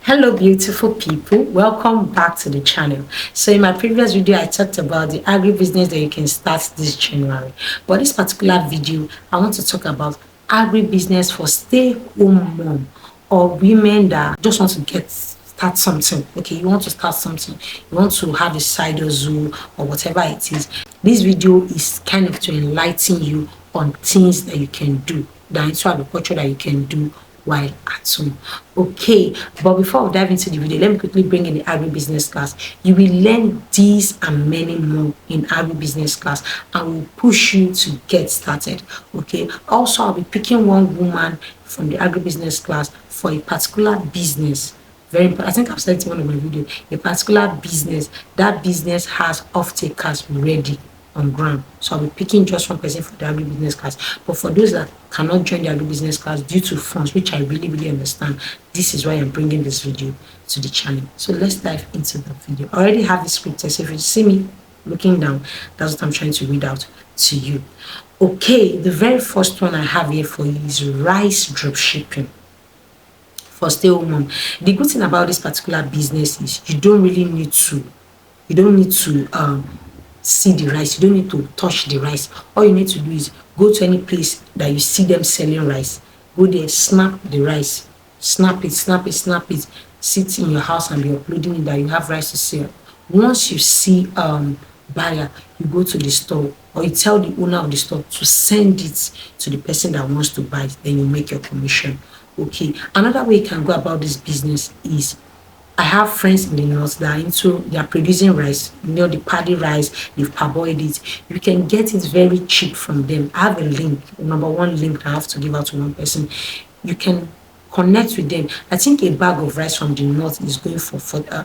Hello beautiful people, welcome back to the channel. So in my previous video I talked about the agribusiness that you can start this January, but this particular video I want to talk about agribusiness for stay-home mom or women that just want to start something. Okay, you want to start something, you want to have a side hustle or whatever it is. This video is kind of to enlighten you on things that you can do, that into agriculture that you can do while at home. Okay, but before we dive into the video, let me quickly bring in the agribusiness class. You will learn these and many more in agribusiness class, and will push you to get started. Okay, also I'll be picking one woman from the agribusiness class for a particular business. Very important. I think I've said it in one of my videos. A particular business, that business has off takers ready on ground. So I'll be picking just one person for the agribusiness class. But for those that cannot join the agribusiness class due to funds, which I really understand, this is why I'm bringing this video to the channel. So let's dive into the video. I already have the script, so if you see me looking down, that's what I'm trying to read out to you. Okay, the very first one I have here for you is rice drop shipping for stay-home mom. The good thing about this particular business is you don't need to see the rice. You don't need to touch the rice. All you need to do is go to any place that you see them selling rice. Go there, snap the rice, snap it, sit in your house and be uploading it that you have rice to sell. Once you see buyer, you go to the store or you tell the owner of the store to send it to the person that wants to buy it. Then you make your commission. Okay, another way you can go about this business is, I have friends in the north that they are producing rice, the paddy rice, they've parboiled it. You can get it very cheap from them. I have a link, number one link that I have to give out to one person. You can connect with them. I think a bag of rice from the north is going for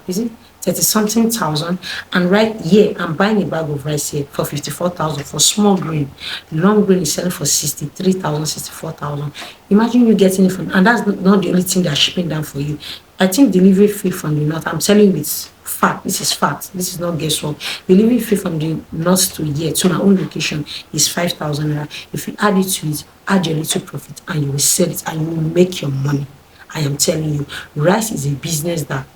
is it 30-something thousand, and right here I'm buying a bag of rice here for 54,000 for small grain. Long grain is selling for 63,000, 64,000. Imagine you getting it from, and that's not the only thing they're shipping down for you. I think delivery fee from the north, I'm telling you it's fact, this is fact, this is not guesswork. Delivery fee from the north to here to my own location is 5,000 naira. If you add it to it, add your little profit and you will sell it and you will make your money. I am telling you, rice is a business that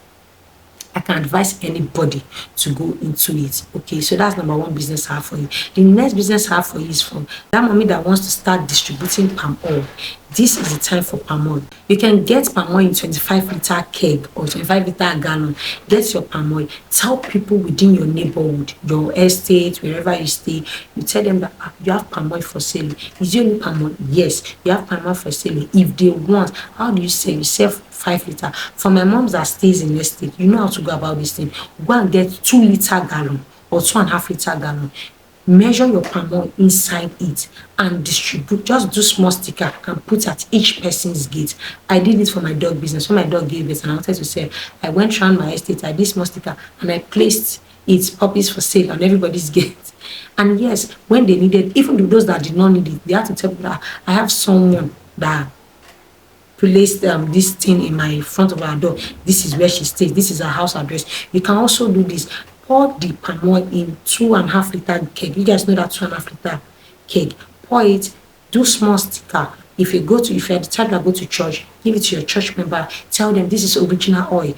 I can advise anybody to go into it. Okay, so that's number one business I have for you. The next business I have for you is from that mommy that wants to start distributing palm oil. This is the time for palm oil. You can get palm oil in 25-liter keg or 25-liter gallon. Get your palm oil. Tell people within your neighborhood, your estate, wherever you stay, you tell them that you have palm oil for sale. Is your only palm oil? Yes, you have palm oil for sale. If they want, how do you sell? You sell 5-liter. For my mom that stays in the estate, you know how to go about this thing. Go and get 2-liter gallon or 2.5-liter gallon. Measure your palm oil inside it and distribute. Just do small sticker and put at each person's gate. I did it for my dog business. When my dog gave it and I wanted to sell, I went around my estate, I did small sticker and I placed its puppies for sale on everybody's gate. And yes, when they needed, even those that did not need it, they had to tell people that I have someone that placed this thing in my front of our door. This is where she stays. This is her house address. You can also do this. Pour the palm oil in 2.5-liter keg. You guys know that 2.5-liter keg. Pour it. Do small sticker. If you're the type that go to church, give it to your church member. Tell them this is original oil.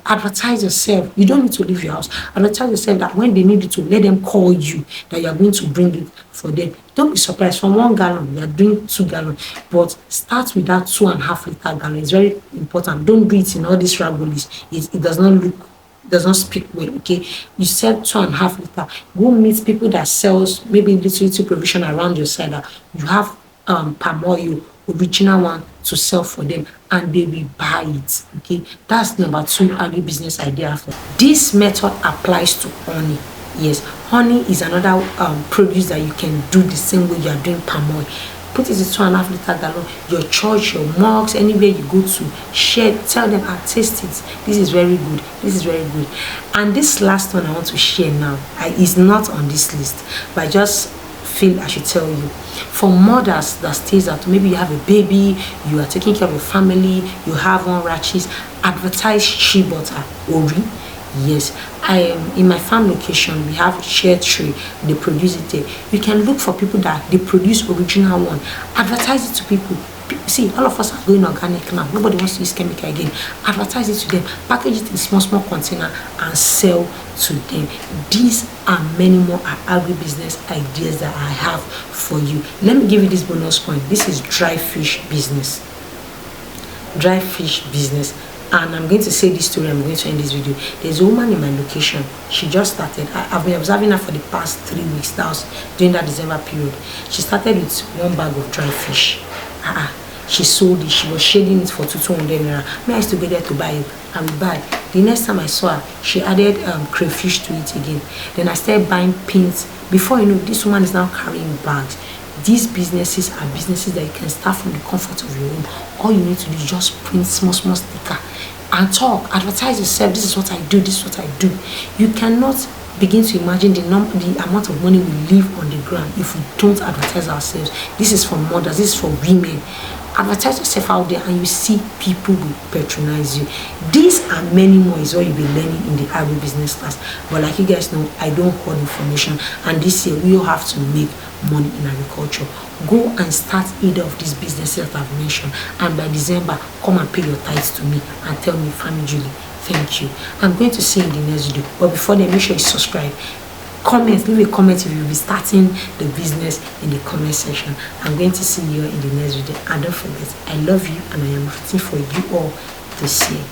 Advertise yourself. You don't need to leave your house. Advertise yourself that when they need it to, let them call you that you are going to bring it for them. Don't be surprised. From 1 gallon, you are doing 2 gallons. But start with that 2.5-liter gallon. It's very important. Don't do it in all these ragolis. It does not speak well. Okay, you sell 2.5-liter. Go meet people that sells maybe little provision around your side that you have palm oil, original one, to sell for them and they will buy it. Okay, that's number 2 agribusiness idea after. This method applies to honey. Yes, honey is another produce that you can do the same way you are doing palm oil. Put it in 2.5-liter gallon, your church, your mosque, anywhere you go to, share, tell them, taste it. This is very good. This is very good. And this last one I want to share now is not on this list, but I just feel I should tell you. For mothers that stays at, maybe you have a baby, you are taking care of your family, you have one rashes, advertise shea butter, ori. Yes, I am in my farm location. We have shea tree. They produce it there. You can look for people that they produce original one. Advertise it to people. See, all of us are going organic now. Nobody wants to use chemical again. Advertise it to them, package it in small container and sell to them. These and many more are agribusiness ideas that I have for you. Let me give you this bonus point. This is dry fish business. Dry fish business. And I'm going to say this story. I'm going to end this video. There's a woman in my location. She just started. I've been observing her for the past 3 weeks. That was during that December period. She started with 1 bag of dry fish. She sold it. She was shading it for 200 naira. Me, I used to go there to buy it. I will buy. The next time I saw her, she added crayfish to it again. Then I started buying pins. Before you know, this woman is now carrying bags. These businesses are businesses that you can start from the comfort of your home. All you need to do is just print small sticker and talk, advertise yourself. This is what I do, this is what I do. You cannot begin to imagine the amount of money we leave on the ground if we don't advertise ourselves. This is for mothers, this is for women. Advertise yourself out there and you see people will patronize you. These and many more is what you'll be learning in the agribusiness class. But like you guys know, I don't hold information, and this year we all have to make money in agriculture. Go and start either of these businesses that I've mentioned, and by December come and pay your tithes to me and tell me, Family Julie, thank you. I'm going to see you in the next video, but before then, make sure you subscribe. Comment, leave a comment if you'll be starting the business in the comment section. I'm going to see you in the next video, and don't forget, I love you and I am rooting for you all this year.